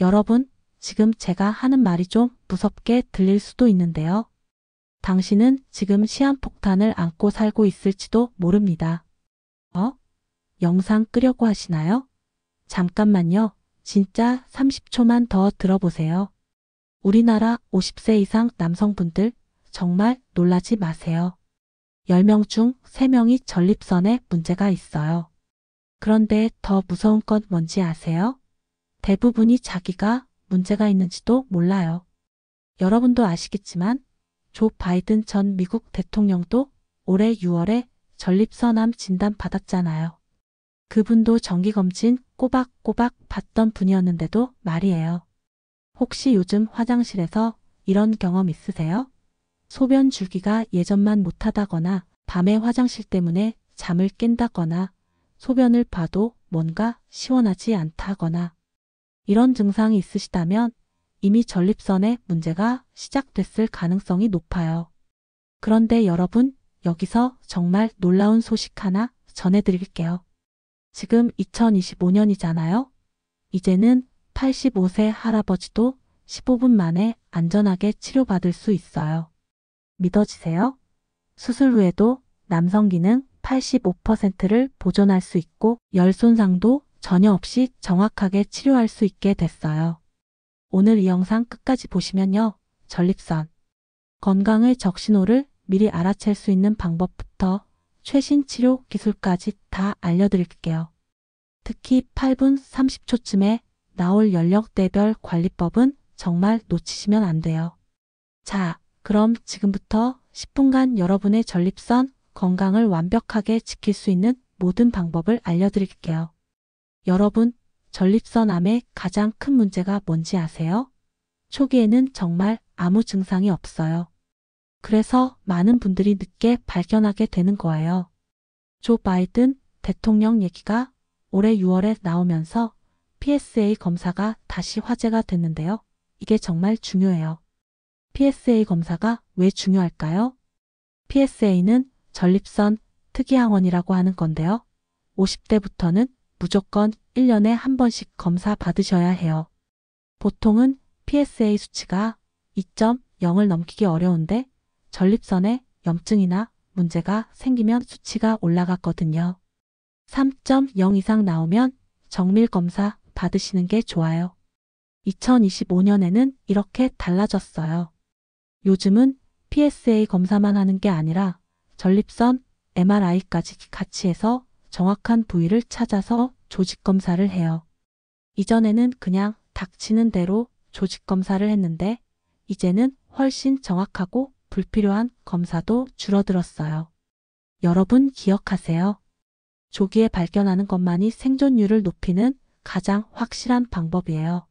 여러분, 지금 제가 하는 말이 좀 무섭게 들릴 수도 있는데요. 당신은 지금 시한폭탄을 안고 살고 있을지도 모릅니다. 영상 끄려고 하시나요? 잠깐만요. 진짜 30초만 더 들어보세요. 우리나라 50세 이상 남성분들 정말 놀라지 마세요. 10명 중 3명이 전립선에 문제가 있어요. 그런데 더 무서운 건 뭔지 아세요? 대부분이 자기가 문제가 있는지도 몰라요. 여러분도 아시겠지만 조 바이든 전 미국 대통령도 올해 6월에 전립선암 진단 받았잖아요. 그분도 정기검진 꼬박꼬박 받던 분이었는데도 말이에요. 혹시 요즘 화장실에서 이런 경험 있으세요? 소변 줄기가 예전만 못하다거나 밤에 화장실 때문에 잠을 깬다거나 소변을 봐도 뭔가 시원하지 않다거나 이런 증상이 있으시다면 이미 전립선에 문제가 시작됐을 가능성이 높아요. 그런데 여러분, 여기서 정말 놀라운 소식 하나 전해드릴게요. 지금 2025년이잖아요. 이제는 85세 할아버지도 15분 만에 안전하게 치료받을 수 있어요. 믿어지세요? 수술 후에도 남성 기능 85%를 보존할 수 있고 열 손상도 전혀 없이 정확하게 치료할 수 있게 됐어요. 오늘 이 영상 끝까지 보시면요. 전립선, 건강의 적신호를 미리 알아챌 수 있는 방법부터 최신 치료 기술까지 다 알려드릴게요. 특히 8분 30초쯤에 나올 연령대별 관리법은 정말 놓치시면 안 돼요. 자, 그럼 지금부터 10분간 여러분의 전립선 건강을 완벽하게 지킬 수 있는 모든 방법을 알려드릴게요. 여러분, 전립선암의 가장 큰 문제가 뭔지 아세요? 초기에는 정말 아무 증상이 없어요. 그래서 많은 분들이 늦게 발견하게 되는 거예요. 조 바이든 대통령 얘기가 올해 6월에 나오면서 PSA 검사가 다시 화제가 됐는데요. 이게 정말 중요해요. PSA 검사가 왜 중요할까요? PSA는 전립선 특이항원이라고 하는 건데요. 50대부터는 무조건 1년에 한 번씩 검사 받으셔야 해요. 보통은 PSA 수치가 2.0을 넘기기 어려운데 전립선에 염증이나 문제가 생기면 수치가 올라갔거든요. 3.0 이상 나오면 정밀 검사 받으시는 게 좋아요. 2025년에는 이렇게 달라졌어요. 요즘은 PSA 검사만 하는 게 아니라 전립선 MRI까지 같이 해서 정확한 부위를 찾아서 조직 검사를 해요. 이전에는 그냥 닥치는 대로 조직 검사를 했는데 이제는 훨씬 정확하고 불필요한 검사도 줄어들었어요. 여러분 기억하세요. 조기에 발견하는 것만이 생존율을 높이는 가장 확실한 방법이에요.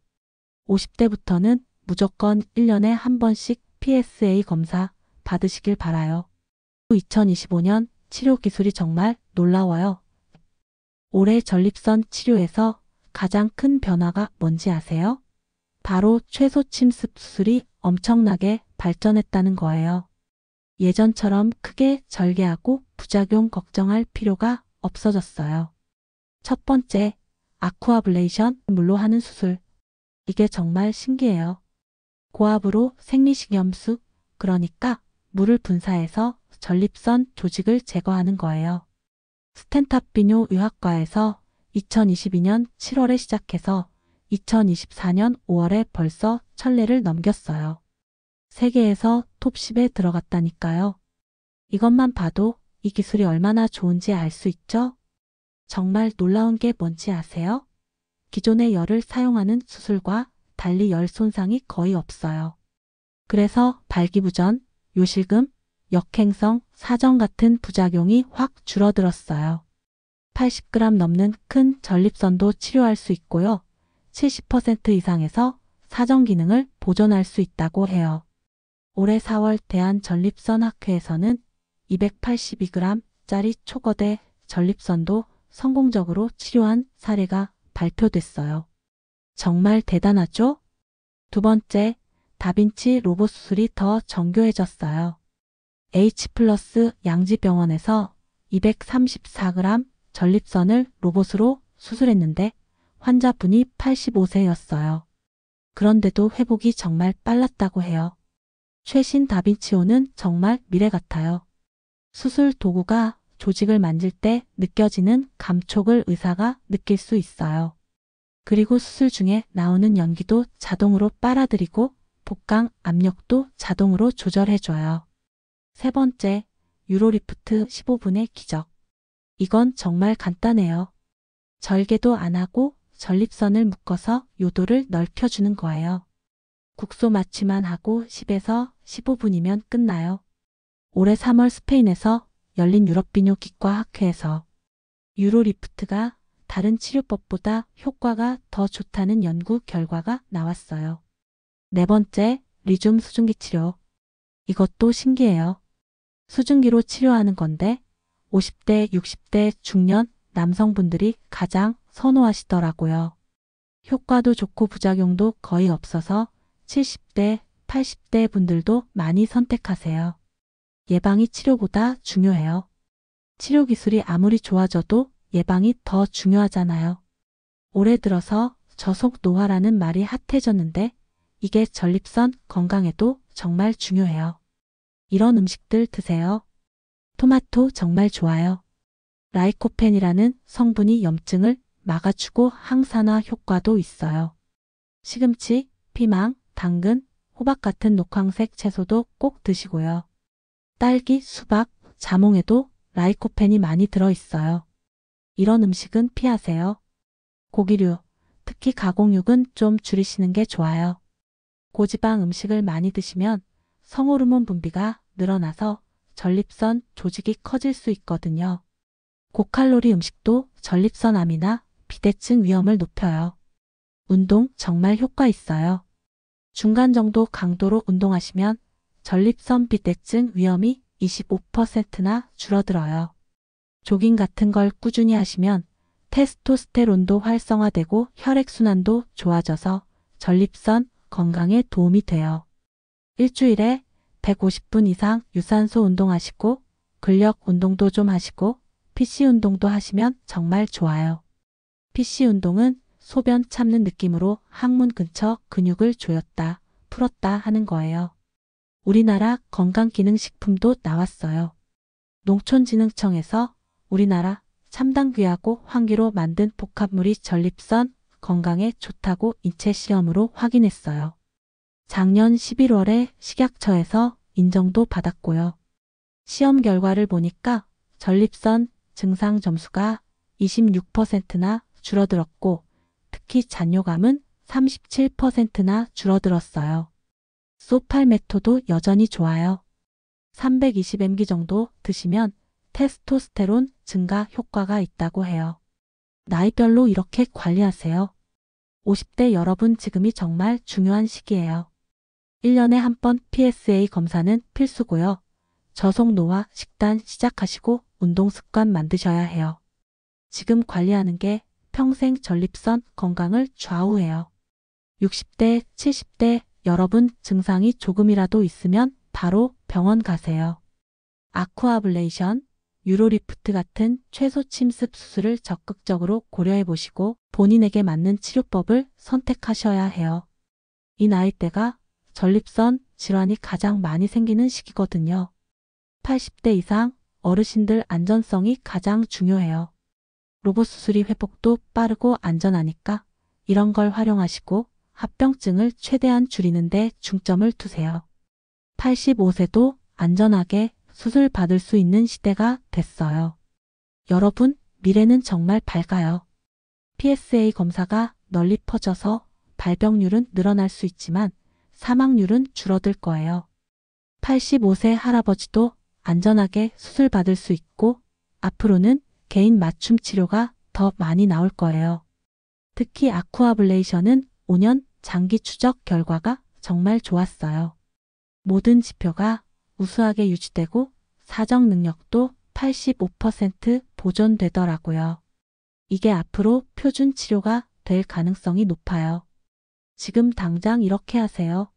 50대부터는 무조건 1년에 한 번씩 PSA 검사 받으시길 바라요. 2025년 치료 기술이 정말 놀라워요. 올해 전립선 치료에서 가장 큰 변화가 뭔지 아세요? 바로 최소 침습 수술이 엄청나게 발전했다는 거예요. 예전처럼 크게 절개하고 부작용 걱정할 필요가 없어졌어요. 첫 번째, 아쿠아블레이션, 물로 하는 수술. 이게 정말 신기해요. 고압으로 생리식염수, 그러니까 물을 분사해서 전립선 조직을 제거하는 거예요. 스텐탑비뇨 의학과에서 2022년 7월에 시작해서 2024년 5월에 벌써 천례를 넘겼어요. 세계에서 톱10에 들어갔다니까요. 이것만 봐도 이 기술이 얼마나 좋은지 알 수 있죠? 정말 놀라운 게 뭔지 아세요? 기존의 열을 사용하는 수술과 달리 열 손상이 거의 없어요. 그래서 발기부전, 요실금, 역행성, 사정 같은 부작용이 확 줄어들었어요. 80g 넘는 큰 전립선도 치료할 수 있고요. 70% 이상에서 사정 기능을 보존할 수 있다고 해요. 올해 4월 대한전립선학회에서는 282g짜리 초거대 전립선도 성공적으로 치료한 사례가 발표됐어요. 정말 대단하죠? 두 번째, 다빈치 로봇 수술이 더 정교해졌어요. H+ 양지병원에서 234g 전립선을 로봇으로 수술했는데 환자분이 85세였어요. 그런데도 회복이 정말 빨랐다고 해요. 최신 다빈치호는 정말 미래 같아요. 수술 도구가 조직을 만질 때 느껴지는 감촉을 의사가 느낄 수 있어요. 그리고 수술 중에 나오는 연기도 자동으로 빨아들이고 복강 압력도 자동으로 조절해줘요. 세 번째, 유로리프트 15분의 기적. 이건 정말 간단해요. 절개도 안 하고 전립선을 묶어서 요도를 넓혀주는 거예요. 국소 마취만 하고 10에서 15분이면 끝나요. 올해 3월 스페인에서 열린 유럽비뇨기과 학회에서 유로리프트가 다른 치료법보다 효과가 더 좋다는 연구 결과가 나왔어요. 네 번째, 리튬 수증기 치료. 이것도 신기해요. 수증기로 치료하는 건데 50대, 60대 중년 남성분들이 가장 선호하시더라고요. 효과도 좋고 부작용도 거의 없어서 70대, 80대 분들도 많이 선택하세요. 예방이 치료보다 중요해요. 치료 기술이 아무리 좋아져도 예방이 더 중요하잖아요. 올해 들어서 저속 노화라는 말이 핫해졌는데 이게 전립선 건강에도 정말 중요해요. 이런 음식들 드세요. 토마토 정말 좋아요. 라이코펜이라는 성분이 염증을 막아주고 항산화 효과도 있어요. 시금치, 피망, 당근, 호박 같은 녹황색 채소도 꼭 드시고요. 딸기, 수박, 자몽에도 라이코펜이 많이 들어있어요. 이런 음식은 피하세요. 고기류, 특히 가공육은 좀 줄이시는 게 좋아요. 고지방 음식을 많이 드시면 성호르몬 분비가 늘어나서 전립선 조직이 커질 수 있거든요. 고칼로리 음식도 전립선암이나 비대증 위험을 높여요. 운동 정말 효과 있어요. 중간 정도 강도로 운동하시면 전립선 비대증 위험이 25%나 줄어들어요. 조깅 같은 걸 꾸준히 하시면 테스토스테론도 활성화되고 혈액순환도 좋아져서 전립선 건강에 도움이 돼요. 일주일에 150분 이상 유산소 운동하시고 근력 운동도 좀 하시고 PC 운동도 하시면 정말 좋아요. PC 운동은 소변 참는 느낌으로 항문 근처 근육을 조였다, 풀었다 하는 거예요. 우리나라 건강기능식품도 나왔어요. 농촌진흥청에서 우리나라 참당귀하고 황귀로 만든 복합물이 전립선 건강에 좋다고 인체 시험으로 확인했어요. 작년 11월에 식약처에서 인정도 받았고요. 시험 결과를 보니까 전립선 증상 점수가 26%나 줄어들었고 특히 잔뇨감은 37%나 줄어들었어요. 소팔메토도 여전히 좋아요. 320mg 정도 드시면 테스토스테론 증가 효과가 있다고 해요. 나이별로 이렇게 관리하세요. 50대 여러분 지금이 정말 중요한 시기예요. 1년에 한 번 PSA 검사는 필수고요. 저속 노화 식단 시작하시고 운동 습관 만드셔야 해요. 지금 관리하는 게 평생 전립선 건강을 좌우해요. 60대, 70대 여러분 증상이 조금이라도 있으면 바로 병원 가세요. 아쿠아블레이션, 유로리프트 같은 최소 침습 수술을 적극적으로 고려해 보시고 본인에게 맞는 치료법을 선택하셔야 해요. 이 나이대가 전립선 질환이 가장 많이 생기는 시기거든요. 80대 이상 어르신들 안전성이 가장 중요해요. 로봇 수술이 회복도 빠르고 안전하니까 이런 걸 활용하시고 합병증을 최대한 줄이는 데 중점을 두세요. 85세도 안전하게 수술 받을 수 있는 시대가 됐어요. 여러분, 미래는 정말 밝아요. PSA 검사가 널리 퍼져서 발병률은 늘어날 수 있지만 사망률은 줄어들 거예요. 85세 할아버지도 안전하게 수술 받을 수 있고 앞으로는 개인 맞춤 치료가 더 많이 나올 거예요. 특히 아쿠아블레이션은 5년 장기 추적 결과가 정말 좋았어요. 모든 지표가 우수하게 유지되고 사정 능력도 85% 보존되더라고요. 이게 앞으로 표준 치료가 될 가능성이 높아요. 지금 당장 이렇게 하세요.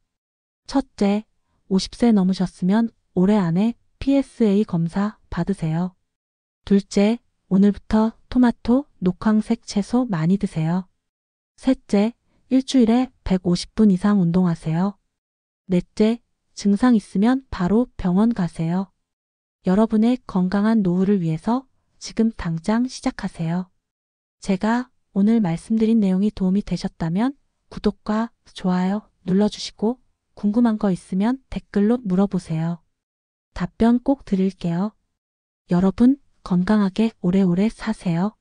첫째, 50세 넘으셨으면 올해 안에 PSA 검사 받으세요. 둘째, 오늘부터 토마토, 녹황색 채소 많이 드세요. 셋째, 일주일에 150분 이상 운동하세요. 넷째, 증상 있으면 바로 병원 가세요. 여러분의 건강한 노후를 위해서 지금 당장 시작하세요. 제가 오늘 말씀드린 내용이 도움이 되셨다면 구독과 좋아요 눌러주시고 궁금한 거 있으면 댓글로 물어보세요. 답변 꼭 드릴게요. 여러분 건강하게 오래오래 사세요.